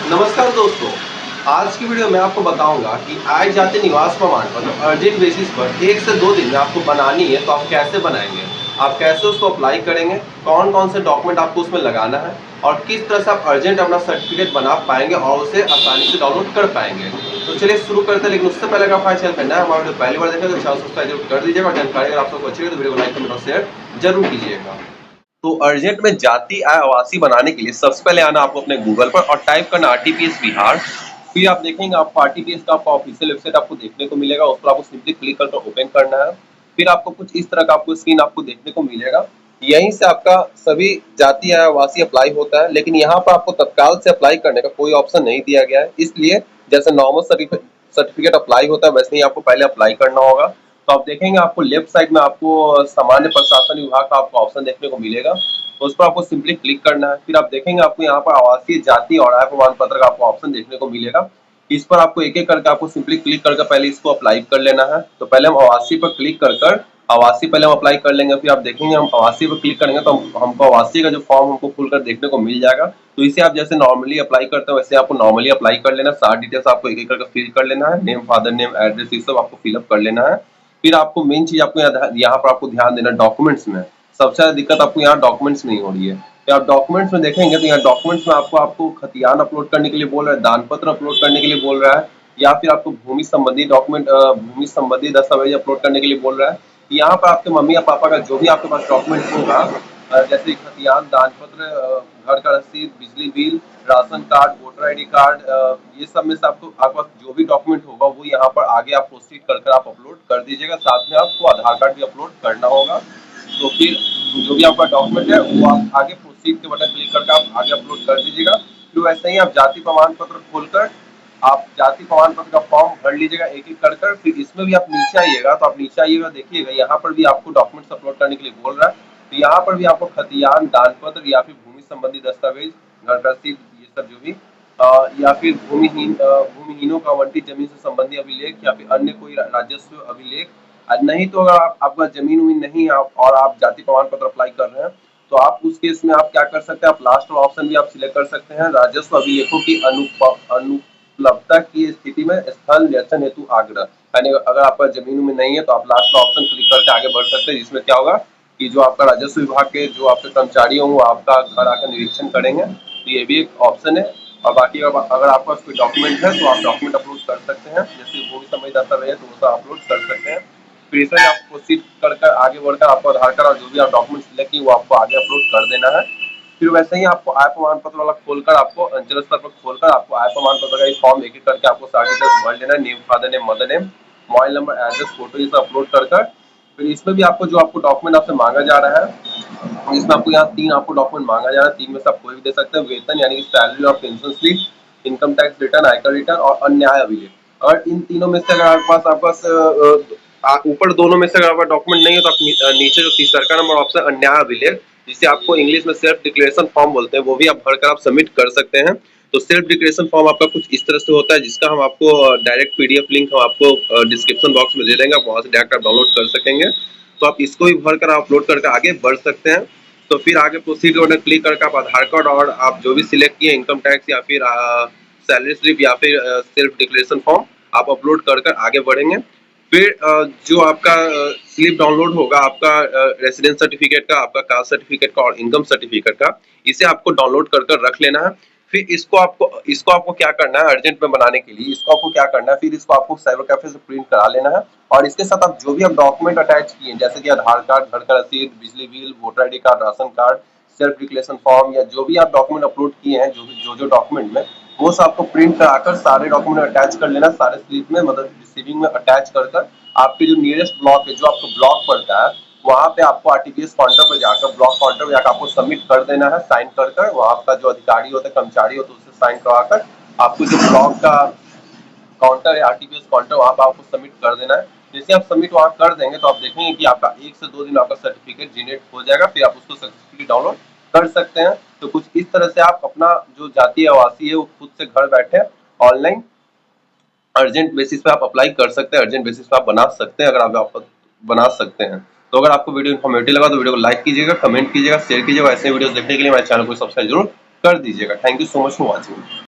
नमस्कार दोस्तों, आज की वीडियो में आपको बताऊंगा कि आय जाति निवास प्रमाण पत्र अर्जेंट बेसिस पर 1 से 2 दिन में आपको बनानी है तो आप कैसे बनाएंगे, आप कैसे उसको अप्लाई करेंगे, कौन कौन से डॉक्यूमेंट आपको उसमें लगाना है और किस तरह से आप अर्जेंट अपना सर्टिफिकेट बना पाएंगे और उसे आसानी से डाउनलोड कर पाएंगे। तो चलिए शुरू करते हैं, लेकिन उससे पहले अगर हमारे चैनल पर नया हमारे वीडियो पहली बार देखें तो चैनल सब्सक्राइब जरूर कर दीजिएगा और जानकारी अगर आप सबको अच्छी लगे तो वीडियो को लाइक कमेंट और शेयर जरूर कीजिएगा। तो अर्जेंट में जाति आय आवासीय बनाने के लिए सबसे पहले आना आपको अपने गूगल पर और टाइप करना आरटीपीएस बिहार। फिर आप देखेंगे आपको आरटीपीएस का आपका ऑफिशियल वेबसाइट आपको देखने को मिलेगा, उस पर आपको सिंपली क्लिक करके ओपन करना है। फिर आपको कुछ इस तरह का आपको स्क्रीन आपको देखने को मिलेगा। यहीं से आपका सभी जाति आय आवासीय अप्लाई होता है, लेकिन यहाँ पर आपको तत्काल से अप्लाई करने का कोई ऑप्शन नहीं दिया गया है, इसलिए जैसे नॉर्मल सर्टिफिकेट अप्लाई होता है वैसे ही आपको पहले अप्लाई करना होगा। तो आप देखेंगे आपको लेफ्ट साइड में आपको सामान्य प्रशासन विभाग का आपको ऑप्शन देखने को मिलेगा, तो उस पर आपको सिंपली क्लिक करना है। फिर आप देखेंगे आपको यहाँ पर आवासीय जाति और आय प्रमाण पत्र का आपको ऑप्शन देखने को मिलेगा। इस पर आपको एक एक करके आपको सिंपली क्लिक करके पहले इसको अप्लाई कर लेना है। तो पहले हम आवासीय पर क्लिक कर आवासीय पहले हम अप्लाई कर लेंगे। फिर आप देखेंगे हम आवासीय पर क्लिक करेंगे तो हमको आवासीय का जो फॉर्म हमको खुलकर देखने को मिल जाएगा। तो इसे आप जैसे नॉर्मली अप्लाई करते हो वैसे आपको नॉर्मली अप्लाई कर लेना। सारी डिटेल्स आपको एक एक करके फिल कर लेना है, नेम, फादर नेम, एड्रेस, ये सब आपको फिलअप कर लेना है। फिर आपको मेन चीज आपको यहाँ पर आपको ध्यान देना डॉक्यूमेंट्स में। सबसे ज्यादा दिक्कत आपको यहाँ डॉक्यूमेंट्स में ही हो रही है। तो आप डॉक्यूमेंट्स में देखेंगे तो यहाँ डॉक्यूमेंट्स में आपको खतियान अपलोड करने के लिए बोल रहा है, दान पत्र अपलोड करने के लिए बोल रहा है, या फिर आपको भूमि संबंधी डॉक्यूमेंट भूमि संबंधी दस्तावेज अपलोड करने के लिए बोल रहा है। यहाँ पर आपके मम्मी या पापा का जो भी आपके पास डॉक्यूमेंट होगा, जैसे खतियान, दान पत्र, घर का रसीद, बिजली bill, ration card, voter ID card, ये सब में से आपके पास जो भी डॉक्यूमेंट होगा वो यहाँ पर आगे आप प्रोसीड कर आप अपलोड कर दीजिएगा। साथ में आपको आधार कार्ड भी अपलोड करना होगा। तो फिर जो भी आपका डॉक्यूमेंट है वो आप आगे प्रोसीड के बटन क्लिक करके आप आगे अपलोड कर दीजिएगा। फिर वैसे ही आप जाति प्रमाण पत्र खोलकर आप जाति प्रमाण पत्र का फॉर्म भर लीजिएगा एक एक कर। फिर इसमें भी आप नीचे आइएगा तो आप नीचे आइएगा, देखिएगा यहाँ पर भी आपको डॉक्यूमेंट्स अपलोड करने के लिए बोल रहा है। तो यहाँ पर भी आपको खतियान, दान पत्र या फिर भूमि संबंधी दस्तावेज, घर का रसीद, ये सब जो भी या फिर भूमिहीनों का आवंटित जमीन से संबंधी अभिलेख या फिर अन्य कोई राजस्व अभिलेख। नहीं तो अगर आपका जमीन उमीन नहीं है और आप जाति प्रमाण पत्र अप्लाई कर रहे हैं तो आप उस केस में आप क्या कर सकते हैं, आप लास्ट वाला ऑप्शन भी आप सिलेक्ट कर सकते हैं, राजस्व अभिलेखों की अनुपलब्धता की स्थिति में स्थल निरीक्षण हेतु आग्रह। यानी अगर आपका जमीन में नहीं है तो आप लास्ट ऑप्शन क्लिक करके आगे बढ़ सकते हैं, जिसमें क्या होगा कि जो आपका राजस्व विभाग के जो आपके कर्मचारी होंगे वो आपका घर आकर निरीक्षण करेंगे। तो ये भी एक ऑप्शन है। और बाकी अगर आपका कोई डॉक्यूमेंट है तो आप डॉक्यूमेंट अपलोड कर सकते हैं, जैसे वो भी समय दस्तावेज है तो वो सब अपलोड कर सकते हैं। फिर इसे आप प्रोसीड कर आगे बढ़कर आपको आधार कार्ड और जो भी आप डॉक्यूमेंट सिलेक्ट किए वो आपको आगे अपलोड कर देना है। फिर वैसे ही आपको आय प्रमाण पत्र वाला खोलकर आपको अंचल स्तर पर खोलकर आपको आय प्रमाण पत्र का एक फॉर्म एक एक करके आपको सारी डिटेल्स भर लेना है, name, father name, mother name, mobile number, address, photo, ये सब अपलोड कर। फिर इसमें भी आपको जो आपको डॉक्यूमेंट आपसे मांगा जा रहा है, इसमें आपको यहाँ 3 आपको डॉक्यूमेंट मांगा जा रहा है। 3 में से आप कोई भी दे सकते हैं। वेतन यानी कि सैलरी और pension slip, income tax return, आयकर रिटर्न और अन्य आय अभिलेख। अगर इन तीनों में से अगर आपके पास ऊपर दोनों में से अगर आपका डॉक्यूमेंट नहीं है तो आप नीचे जो तीसरा नंबर ऑप्शन अन्य अभिलेख, जिसे आपको इंग्लिश में सेल्फ डिक्लेरेशन फॉर्म बोलते हैं, वो भी आप भरकर आप सबमिट कर सकते हैं। तो सेल्फ डिक्लेरेशन फॉर्म आपका कुछ इस तरह से होता है, जिसका हम आपको डायरेक्ट पीडीएफ लिंक हम आपको डिस्क्रिप्शन बॉक्स में दे देंगे, आप वहां से डायरेक्ट आप डाउनलोड कर सकेंगे। तो आप इसको भी भरकर अपलोड करके आगे बढ़ सकते हैं। तो फिर आगे प्रोसीड बटन क्लिक करके आप आधार कार्ड और आप जो भी सिलेक्ट किए, इनकम टैक्स या फिर सैलरी स्लिप या फिर सेल्फ डिक्लेरेशन फॉर्म, आप अपलोड कर आगे बढ़ेंगे। फिर जो आपका स्लिप डाउनलोड होगा आपका रेसिडेंस सर्टिफिकेट का, आपका कास्ट सर्टिफिकेट का और इनकम सर्टिफिकेट का, इसे आपको डाउनलोड कर रख लेना है। फिर इसको आपको क्या करना है, अर्जेंट में बनाने के लिए इसको आपको क्या करना है, फिर इसको आपको साइबर कैफे से प्रिंट करा लेना है। और इसके साथ आप जो भी आप डॉक्यूमेंट अटैच किए, जैसे कि आधार कार्ड, घर का रसीद, बिजली bill, voter ID card, ration card, self declaration form, या जो भी आप डॉक्यूमेंट अपलोड किए हैं, जो डॉक्यूमेंट में, वो सब आपको प्रिंट कराकर सारे डॉक्यूमेंट अटैच कर लेना, सारे स्लिप में मतलब रिसीविंग में अटैच कर आपके जो नियरेस्ट ब्लॉक है, जो आपको ब्लॉक पड़ता है, वहां पे आपको आरटीपीएस काउंटर पर जाकर, ब्लॉक काउंटर पर जाकर आपको सबमिट कर देना है, साइन कर वहां का जो अधिकारी होता है, कर्मचारी होता है, उससे साइन करवाकर आपको जो ब्लॉक का काउंटर है, आरटीपीएस काउंटर, वहां पर आपको सबमिट कर देना है। जैसे आप सबमिट वहां कर देंगे तो आप देखेंगे कि आपका 1 से 2 दिन आपका सर्टिफिकेट जनरेट हो जाएगा। फिर आप उसको सक्सेसफुली डाउनलोड कर सकते हैं। तो कुछ इस तरह से आप अपना जो जातीय आवासीय है वो खुद से घर बैठे ऑनलाइन अर्जेंट बेसिस पे आप अप्लाई कर सकते हैं, अर्जेंट बेसिस पे आप बना सकते हैं, अगर आप बना सकते हैं। तो अगर आपको वीडियो इन्फॉर्मेटिव लगा तो वीडियो को लाइक कीजिएगा, कमेंट कीजिएगा, शेयर कीजिएगा। ऐसे वीडियोस देखने के लिए हमारे चैनल को सब्सक्राइब जरूर कर दीजिएगा। Thank you so much for watching.